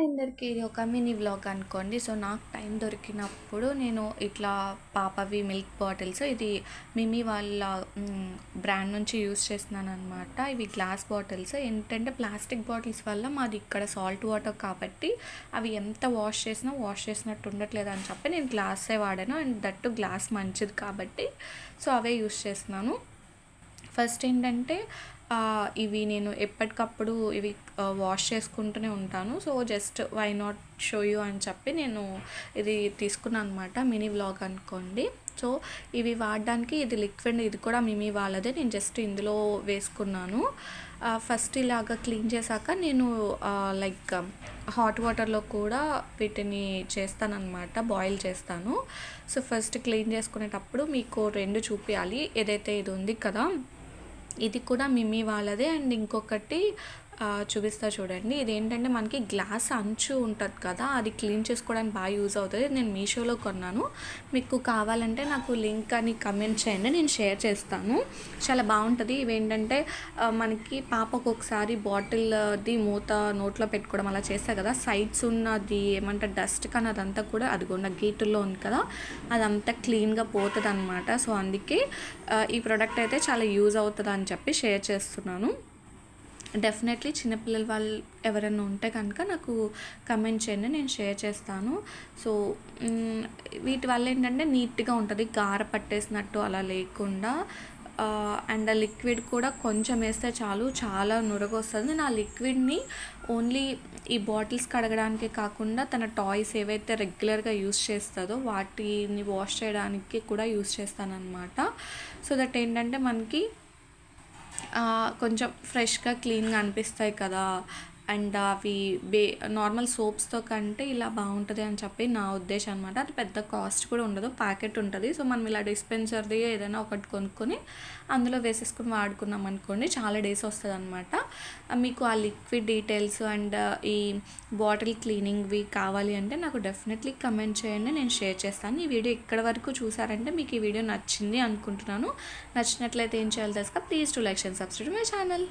Hi అందరికీ! ఇది ఒక మినీ వ్లాగ్ అనుకోండి. సో, నాకు టైం దొరికినప్పుడు నేను ఇట్లా పాపవి మిల్క్ బాటిల్స్ ఇది మిమీ వాళ్ళ బ్రాండ్ నుంచి యూజ్ చేస్తున్నాననమాట. ఇవి గ్లాస్ బాటిల్స్. ఏంటంటే ప్లాస్టిక్ బాటిల్స్ వల్ల మాది ఇక్కడ సాల్ట్ వాటర్ కాబట్టి అవి ఎంత వాష్ చేసినా వాష్ చేసినట్టు ఉండట్లేదు అని చెప్పి నేను గ్లాసే వాడాను. అండ్ దట్టు గ్లాస్ మంచిది కాబట్టి సో, అవే యూజ్ చేస్తున్నాను. ఫస్ట్ ఏంటంటే ఇవి నేను ఎప్పటికప్పుడు ఇవి వాష్ చేసుకుంటూనే ఉంటాను. So, just why not show you అని చెప్పి నేను ఇది తీసుకున్నాను అనమాట. మినీ వ్లాగ్ అనుకోండి. సో, ఇవి వాడడానికి ఇది లిక్విడ్, ఇది కూడా మిమీ వాళ్ళదే. నేను జస్ట్ ఇందులో వేసుకున్నాను. ఫస్ట్ ఇలాగ క్లీన్ చేశాక నేను లైక్ హాట్ వాటర్లో కూడా వీటిని చేస్తానన్నమాట, బాయిల్ చేస్తాను. సో, ఫస్ట్ క్లీన్ చేసుకునేటప్పుడు మీకు రెండు చూపించాలి. ఏదైతే ఇది ఉంది కదా, ఇది కూడా మిమీ వాళ్ళదే. అండ్ ఇంకొకటి చూపిస్తా చూడండి. ఇదేంటంటే మనకి గ్లాస్ అంచు ఉంటుంది కదా, అది క్లీన్ చేసుకోవడానికి బాగా యూజ్ అవుతుంది. నేను మీషోలో కొన్నాను. మీకు కావాలంటే నాకు లింక్ అని కమెంట్ చేయండి, నేను షేర్ చేస్తాను. చాలా బాగుంటుంది. ఇవేంటంటే మనకి పాపకు ఒకసారి బాటిల్ది మూత నోట్లో పెట్టుకోవడం అలా చేస్తా కదా, సైడ్స్ ఉన్నది ఏమంటారు డస్ట్ కానీ అదంతా కూడా అదిగోండి గీటుల్లో ఉంది కదా, అదంతా క్లీన్గా పోతుంది అనమాట. సో, అందుకే ఈ ప్రోడక్ట్ అయితే చాలా యూజ్ అవుతుంది అని చెప్పి షేర్ చేస్తున్నాను. డెఫినెట్లీ చిన్నపిల్లల వాళ్ళు ఎవరైనా ఉంటే కనుక నాకు కమెంట్ చేయండి, నేను షేర్ చేస్తాను. సో, వీటి వల్ల ఏంటంటే నీట్గా ఉంటుంది, గార పట్టేసినట్టు అలా లేకుండా. అండ్ ఆ లిక్విడ్ కూడా కొంచెం వేస్తే చాలు, చాలా నురగ వస్తుంది. నేను ఆ లిక్విడ్ని ఓన్లీ ఈ బాటిల్స్ కడగడానికి కాకుండా తన టాయ్స్ ఏవైతే రెగ్యులర్గా యూస్ చేస్తుందో వాటిని వాష్ చేయడానికి కూడా యూస్ చేస్తానన్నమాట. సో దట్ ఏంటంటే మనకి కొంచెం ఫ్రెష్గా క్లీన్గా అనిపిస్తాయి కదా. అండ్ అవి నార్మల్ సోప్స్తో కంటే ఇలా బాగుంటుంది అని చెప్పి నా ఉద్దేశం అనమాట. అది పెద్ద కాస్ట్ కూడా ఉండదు, ప్యాకెట్ ఉంటుంది. సో, మనం ఇలా డిస్పెన్సర్ది ఏదైనా ఒకటి కొనుక్కొని అందులో వేసేసుకుని వాడుకున్నాం అనుకోండి, చాలా డేస్ వస్తుంది అనమాట. మీకు ఆ లిక్విడ్ డీటెయిల్స్ అండ్ ఈ బాటిల్ క్లీనింగ్వి కావాలి అంటే నాకు డెఫినెట్లీ కమెంట్ చేయండి, నేను షేర్ చేస్తాను. ఈ వీడియో ఇక్కడ వరకు చూసారంటే మీకు ఈ వీడియో నచ్చింది అనుకుంటున్నాను. నచ్చినట్లయితే ఏం చేయాలి తెలుసా, please to like and subscribe my channel.